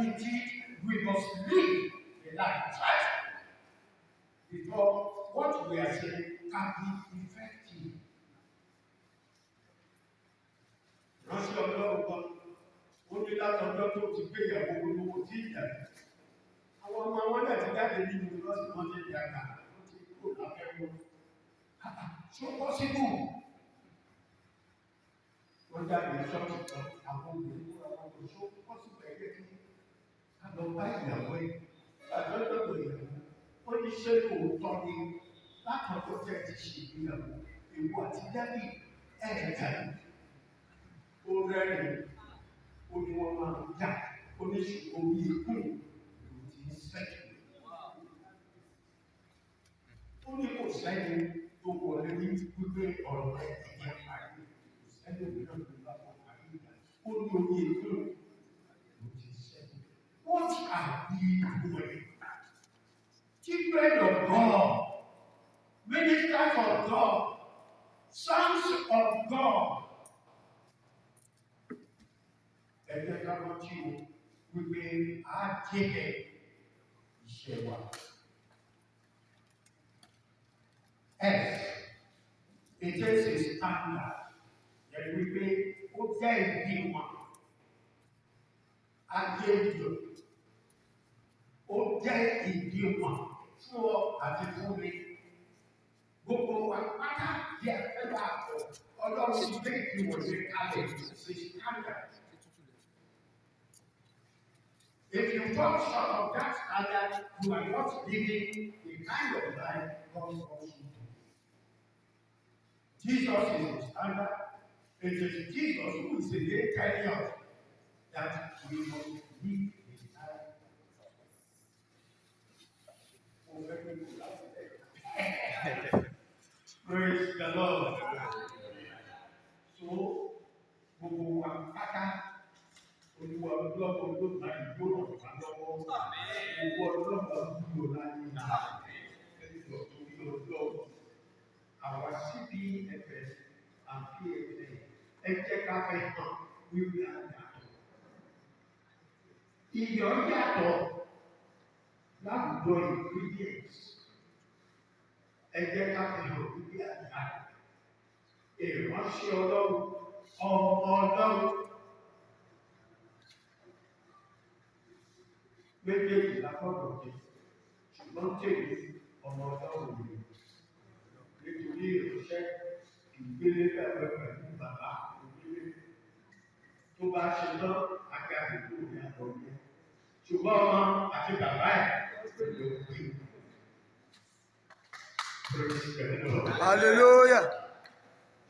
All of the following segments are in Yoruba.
indeed we must live a life before what we are saying can be effective. Ránṣẹ́ Ọlọ́run kan, ó ní látọjọ́ tó ti gbé ìyàwó olówó tí ìyà. Àwọn ọmọ wọn náà ti jáde ní yunifásitì wọn ti dàgbà, wọ́n ti kúrò lábẹ́wọ́. Ṣé pọ́sibú? Wọ́n jáde ṣọ́ọ̀ṣì kan, àwọn obìnrin kúrò àwọn ọmọ ṣó pọ́sibú ẹgbẹ́ kí a lọ bá ìyàwó ẹ̀. Àjọ́jọ́ ìyàwó, ó ní ṣé òótọ́ ni látọjọ́ tẹ́ ti ṣe ìgbéyàwó, èwo àti jáde ẹ̀ẹ̀ta yìí. Ó rẹ́rìn, ó ní wọ́n máa ń jà, ó ní ṣùgbọ́n orí ikún ló ti ń sẹ́kì. Ó ní kò sẹ́ni tó wọlé ní wípé ọ̀rọ̀ rẹ̀ ẹ̀yẹ parí. Kò sẹ́ni òmíràn tó bá wà parí ìgbà. Ó ní orí ikún ló ti ń sẹ́kì. What are we doing? Children of God, ministers of God, sons of God. Ẹgbẹ́ ká lọ tí o wípé á jẹ́kẹ̀ iṣẹ́ wa. It is a standard. Yẹn wípé ó jẹ́ ìdíwọ̀n. Ajé ìjọ. Ó jẹ́ ìdíwọ̀n fún ọ àti fún mi. Gbogbo wa pátá yẹ fẹ́ bá a bọ̀. Ọlọ́run ti gbé ìdíwọ̀n yẹn kalẹ̀ ṣe standard. If you fall short of that standard, you are not living the kind of life God wants you to. Jesus is the standard. It is Jesus who is the day telling us that we must live a life. Praise the Lord. So, gbogbo wa pátá. Olúwa ọlọ́pàá olóògbà ìgbóná ọ̀gá lọ́wọ́. Olúwa ọlọ́pàá dúró láyé náà. Ẹ̀sọ́ torí ọlọ́run. Àwa CBFS and PFS ẹ jẹ́ ká fẹ́ hàn wíwí àyàtọ̀. Iyọ̀ yàtọ̀ láwùjọ ingredients. Ẹ jẹ́ ká fẹ́ hàn wíwí àyàtọ̀. Ìránṣẹ́ Ọlọ́run, ọmọ Ọlọ́run. Méjèèjì lápapọ̀ jẹ́, ṣùgbọ́n tèmi ọmọ Ọlọ́run ni. Nítorí ìránṣẹ́ ìgbélé bẹ̀rẹ̀ pẹ̀lú bàbá òbílé. Tó bá ṣe tán, agbára ìlú ní àtọ̀gbẹ́. Ṣùgbọ́n ọmọ àti bàbá ẹ̀ pẹ̀lú òbí. Hallelujah.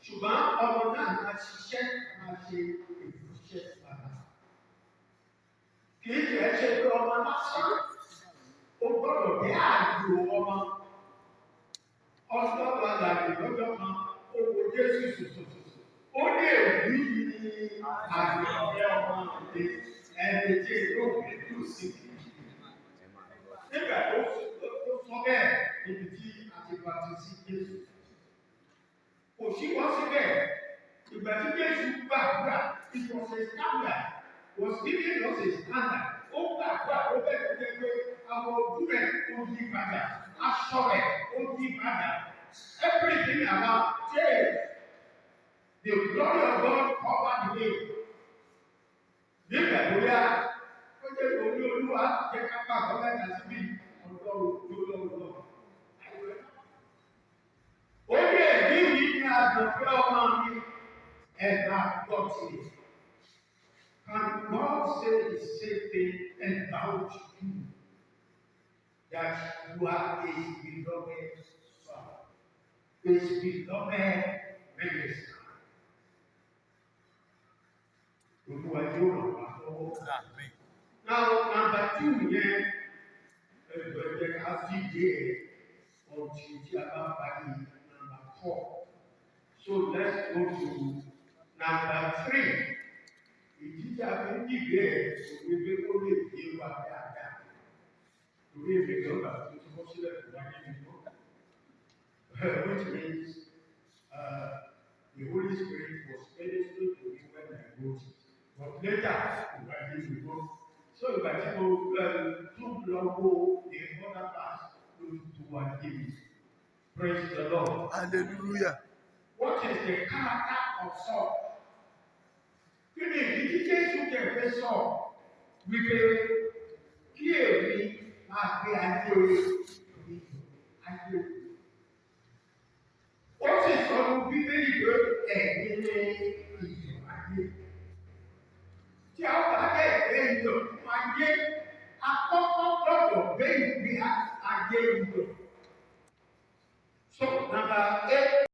Ṣùgbọ́n ọmọ náà máa ṣiṣẹ́ máa ṣe ìránṣẹ́ bàbá. Kì í ṣe ṣe pé ọmọ lásán, ó gbọ́dọ̀ bí àjò ọmọ. Ọlọ́run àlàyé lọ́jọ́ kan, ó wo Jésù sòsòsòsò. Ó ní èyí ní àgbẹ̀fẹ́ ọmọ ìdè ẹni tí yóò fi dùn sí. Nígbà tó sọ bẹ́ẹ̀ níbi tí a ti bàtí sí Jésù. Kò sí wọ́n síbẹ̀. Ìgbà tí Jésù gbàgbà, it was a standard. Was giving us a standard. Ó gbàgbà ó bẹ̀rẹ̀ jẹ́ pé àwọn ojú rẹ̀ ó yí padà, aṣọ rẹ̀ ó yí padà. Everything about change. The glory of God covered the way. Nígbà tó yá, ó jẹ́ orí Olúwa jẹ́ ká pàgọ́ mẹ́ta síbí Ọlọ́run lọ́wọ́. Ó ní èyí yìí ní àgbẹ̀fẹ́ ọmọ mi ẹ̀dá gbọ́tì. Can God say the same thing about you? That you are His beloved son, His beloved minister. Olúwa yóò ràn wá lọ́wọ́. Now, number 2 yẹn, ẹgbẹ̀rẹ̀ ká fi dé ọ̀tí tí a bá parí number 4. So let's go to number 3. Ìdíje àti ìdíje òwe kó lè dé wa dáadáa. Torí èmi lọ́gbà tó ti bọ́ sílẹ̀ tó wá nínú ìlú. Which means the Holy Spirit was ministering to me when I wrote it. But later, we were able to go So ìgbà tí mo tún lọ wo the other part lórí tó wà níbi. Praise the Lord. Hallelujah. What is the character of Saul? Kí ni ìdí tí Jésù kẹ̀kẹ́ sọ wípé kí èmi máa gbé ayé orí ayé orí? Ó sì sọ fún Bíbélì pé ẹ̀yin ní ìyọ̀ ayé. Tí a bá dẹ̀ gbé ìyọ̀ fún ayé,